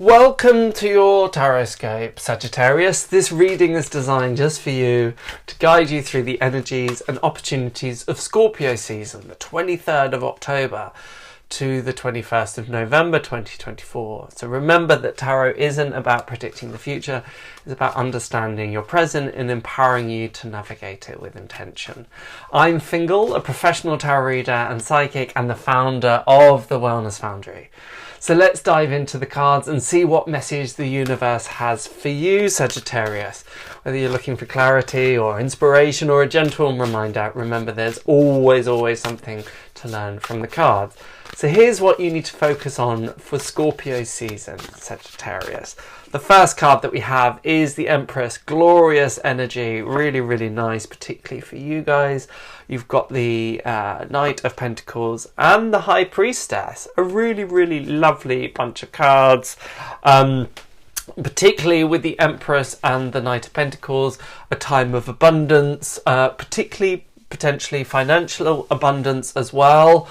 Welcome to your Tarotscope, Sagittarius. This reading is designed just for you to guide you through the energies and opportunities of Scorpio season, the 23rd of October to the 21st of November 2024. So remember that tarot isn't about predicting the future, it's about understanding your present and empowering you to navigate it with intention. I'm Fingal, a professional tarot reader and psychic and the founder of the Wellness Foundry. So let's dive into the cards and see what message the universe has for you, Sagittarius. Whether you're looking for clarity or inspiration or a gentle reminder, remember there's always something to learn from the cards. So here's what you need to focus on for Scorpio season, Sagittarius. The first card that we have is the Empress, glorious energy, really nice, particularly for you guys. You've got the Knight of Pentacles and the High Priestess, a really lovely bunch of cards. Particularly with the Empress and the Knight of Pentacles, a time of abundance, particularly potentially financial abundance as well.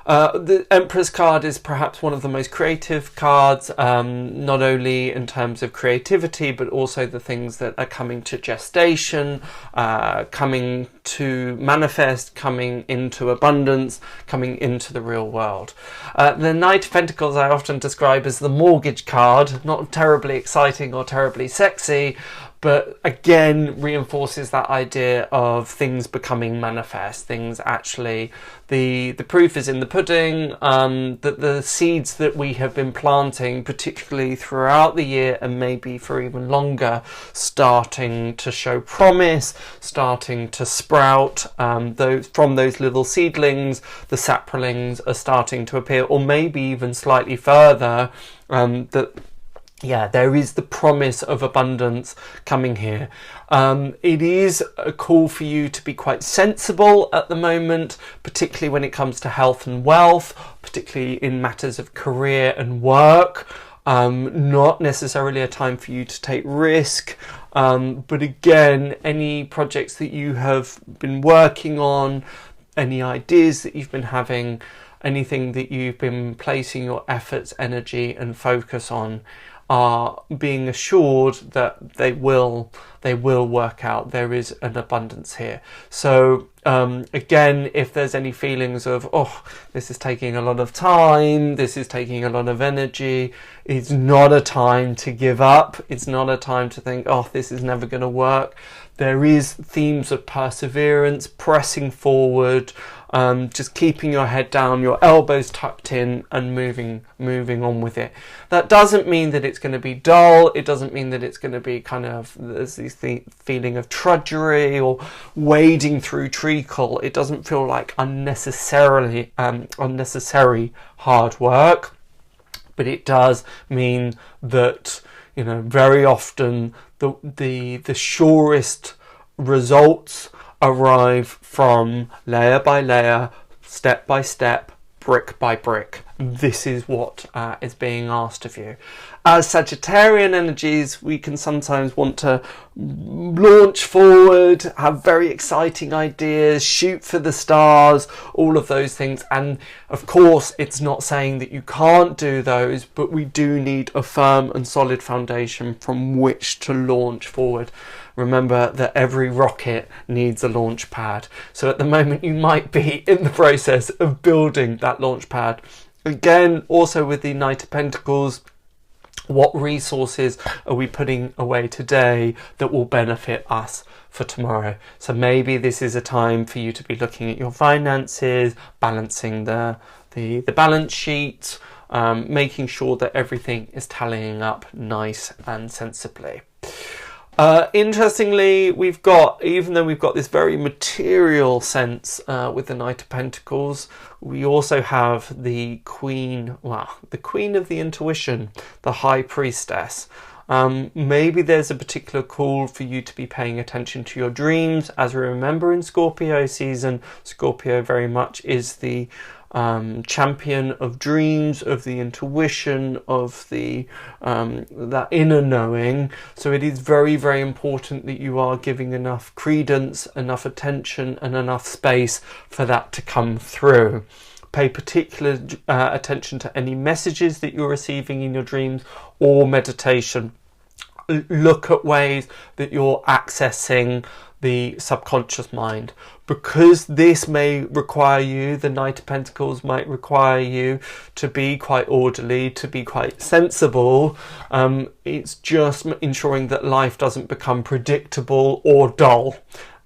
The Empress card is perhaps one of the most creative cards, not only in terms of creativity, but also the things that are coming to gestation, coming to manifest, coming into abundance, coming into the real world. The Knight of Pentacles I often describe as the mortgage card, not terribly exciting or terribly sexy, but again reinforces that idea of things becoming manifest, things actually, the proof is in the pudding, that the seeds that we have been planting, particularly throughout the year and maybe for even longer, starting to show promise, starting to sprout. From those little seedlings, the saplings are starting to appear, or maybe even slightly further, there is the promise of abundance coming here. It is a call for you to be quite sensible at the moment, particularly when it comes to health and wealth, particularly in matters of career and work. Not necessarily a time for you to take risk. But again, any projects that you have been working on, any ideas that you've been having, anything that you've been placing your efforts, energy and focus on, are being assured that they will work out. There is an abundance here. So again, if there's any feelings of, this is taking a lot of time, this is taking a lot of energy, it's not a time to give up. It's not a time to think, this is never going to work. There is themes of perseverance, pressing forward, just keeping your head down, your elbows tucked in and moving on with it. That doesn't mean that it's going to be dull. It doesn't mean that it's going to be there's this feeling of drudgery or wading through treacle. It doesn't feel like unnecessary hard work, but it does mean that, very often the surest results arrive from layer by layer, step by step, brick by brick. This is what is being asked of you. As Sagittarian energies, we can sometimes want to launch forward, have very exciting ideas, shoot for the stars, all of those things. And of course, it's not saying that you can't do those, but we do need a firm and solid foundation from which to launch forward. Remember that every rocket needs a launch pad. So at the moment you might be in the process of building that launch pad. Again, also with the Knight of Pentacles, what resources are we putting away today that will benefit us for tomorrow? So maybe this is a time for you to be looking at your finances, balancing the balance sheet, making sure that everything is tallying up nice and sensibly. Interestingly, even though we've got this very material sense with the Knight of Pentacles, we also have the Queen of the Intuition, the High Priestess. Maybe there's a particular call for you to be paying attention to your dreams. As we remember in Scorpio season, Scorpio very much is the champion of dreams, of the intuition, of the that inner knowing. So it is very important that you are giving enough credence, enough attention and enough space for that to come through. pay particular attention to any messages that you're receiving in your dreams, or meditation. Look at ways that you're accessing the subconscious mind, because this may require you, the Knight of Pentacles might require you to be quite orderly, to be quite sensible. It's just ensuring that life doesn't become predictable or dull.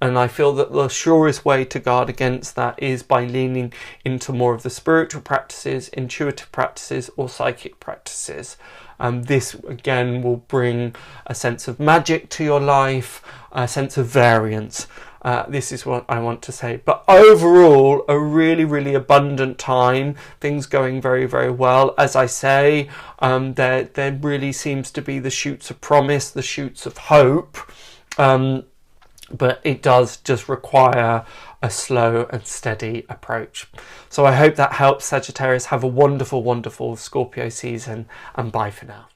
And I feel that the surest way to guard against that is by leaning into more of the spiritual practices, intuitive practices, or psychic practices. This again will bring a sense of magic to your life, a sense of variance. This is what I want to say. But overall, a really, really abundant time. Things going very, very well. As I say, there really seems to be the shoots of promise, the shoots of hope. But it does just require a slow and steady approach. So I hope that helps, Sagittarius. Have a wonderful, wonderful Scorpio season, and bye for now.